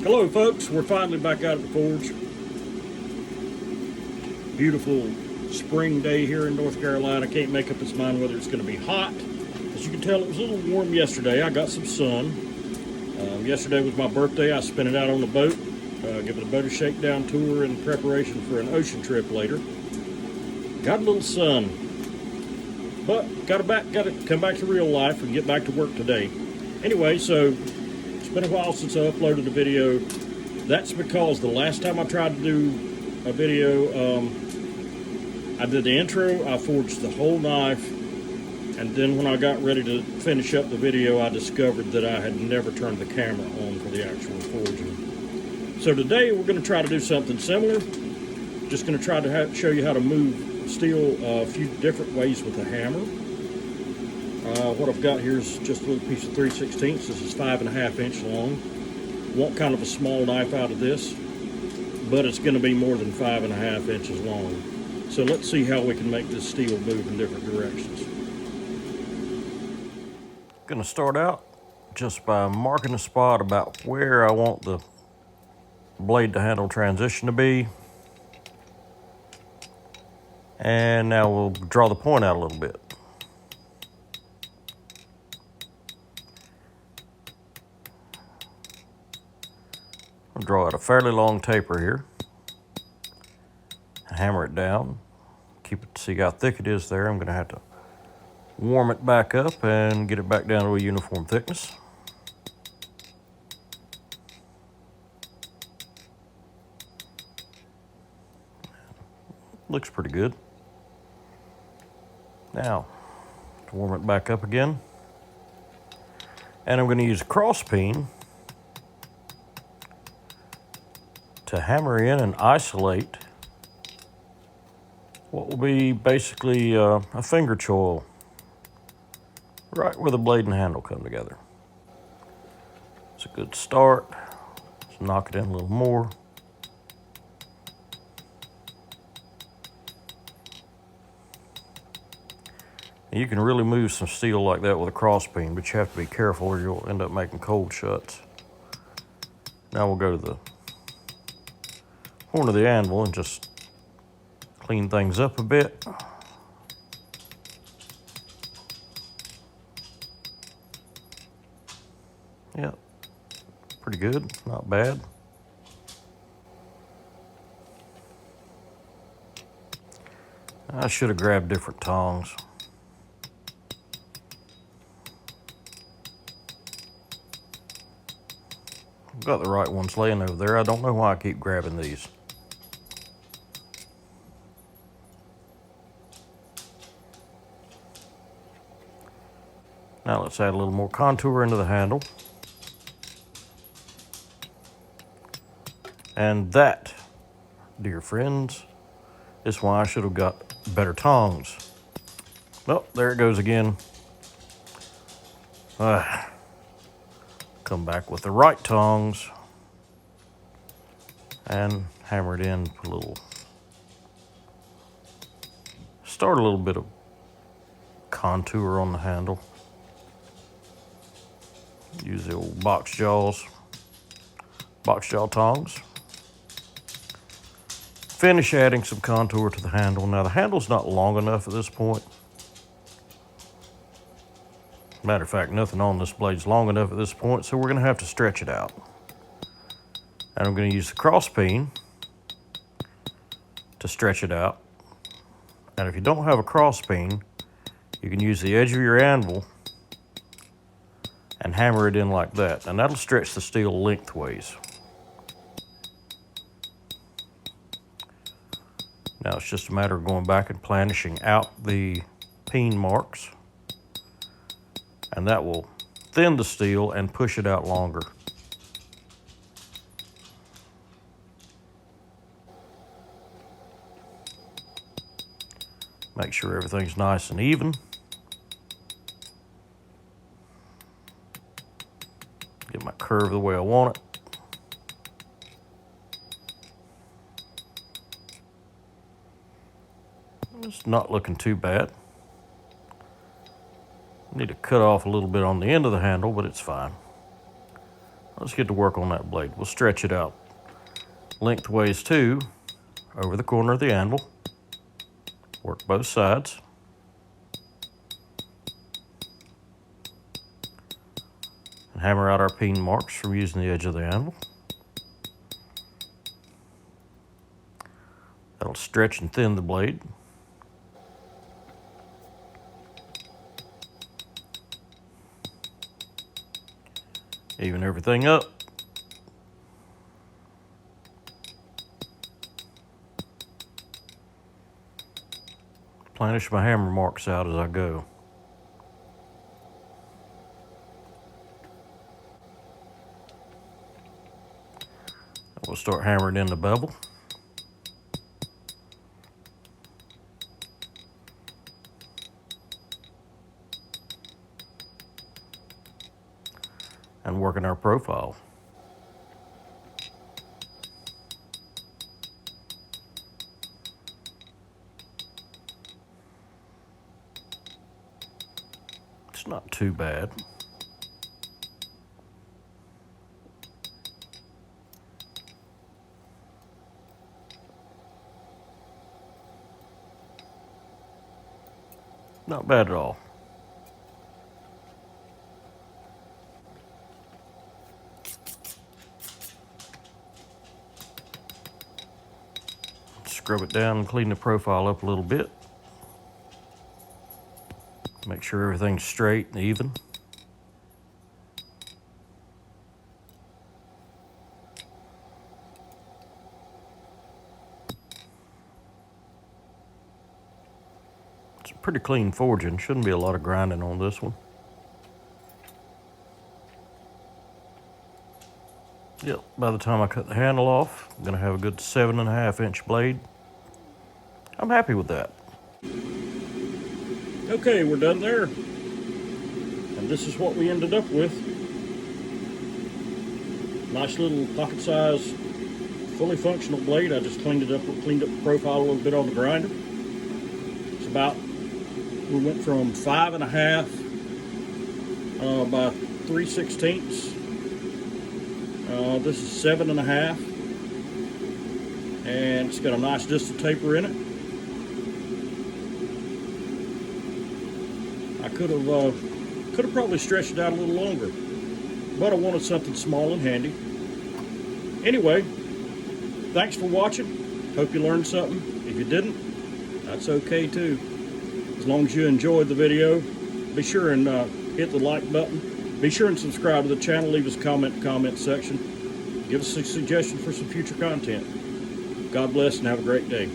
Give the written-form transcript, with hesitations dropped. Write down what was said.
Hello folks, we're finally back out at the forge. Beautiful spring day here in North Carolina. Can't make up its mind whether it's going to be hot. As you can tell, it was a little warm yesterday. I got some sun. Yesterday was my birthday. I spent it out on the boat, giving a boat a shakedown tour in preparation for an ocean trip later. Got a little sun, but got to come back to real life and get back to work today. Anyway, so it's been a while since I uploaded a video. That's because the last time I tried to do a video, I did the intro, I forged the whole knife, and then when I got ready to finish up the video, I discovered that I had never turned the camera on for the actual forging. So today we're going to try to do something similar. Just going to try to show you how to move steel a few different ways with a hammer. What I've got here is just a little piece of 3/16. This is 5.5 inch long. Want kind of a small knife out of this, but it's going to be more than 5.5 inches long. So let's see how we can make this steel move in different directions. Going to start out just by marking a spot about where I want the blade to handle transition to be. And now we'll draw the point out a little bit. I'll draw out a fairly long taper here. Hammer it down. Keep it, see how thick it is there. I'm going to have to warm it back up and get it back down to a uniform thickness. Looks pretty good. Now, to warm it back up again. And I'm going to use a cross peen to hammer in and isolate what will be basically a finger choil right where the blade and handle come together. It's a good start. Let's knock it in a little more. And you can really move some steel like that with a cross peen, but you have to be careful or you'll end up making cold shuts. Now we'll go to the point of the anvil and just clean things up a bit. Yep, pretty good, not bad. I should have grabbed different tongs. I've got the right ones laying over there. I don't know why I keep grabbing these. Now let's add a little more contour into the handle. And that, dear friends, is why I should have got better tongs. Oh, there it goes again. Come back with the right tongs and hammer it in, put a little, start a little bit of contour on the handle. Use the old box jaw tongs. Finish adding some contour to the handle. Now the handle's not long enough at this point. Matter of fact, nothing on this blade's long enough at this point, so we're going to have to stretch it out. And I'm going to use the cross peen to stretch it out. And if you don't have a cross peen, you can use the edge of your anvil and hammer it in like that, and that'll stretch the steel lengthways. Now it's just a matter of going back and planishing out the peen marks, and that will thin the steel and push it out longer. Make sure everything's nice and even. Get my curve the way I want it. It's not looking too bad. Need to cut off a little bit on the end of the handle, but it's fine. let's get to work on that blade. We'll stretch it out lengthways too, over the corner of the anvil. Work both sides. And hammer out our peen marks from using the edge of the anvil. That'll stretch and thin the blade. Even everything up. Planish my hammer marks out as I go. We'll start hammering in the bevel. And working our profile. It's not too bad. Not bad at all. Scrub it down and clean the profile up a little bit. Make sure everything's straight and even. It's a pretty clean forging. Shouldn't be a lot of grinding on this one. Yep, by the time I cut the handle off, I'm gonna have a good 7.5-inch blade. I'm happy with that. Okay, we're done there. And this is what we ended up with. Nice little pocket-sized, fully functional blade. I just cleaned up the profile a little bit on the grinder. It's about, we went from 5.5 by 3/16. This is 7.5, and it's got a nice distal taper in it. I could have probably stretched it out a little longer, but I wanted something small and handy. Anyway, thanks for watching. Hope you learned something. If you didn't, that's okay too. As long as you enjoyed the video, be sure and hit the like button. Be sure and subscribe to the channel. Leave us a comment in the comment section. Give us a suggestion for some future content. God bless and have a great day.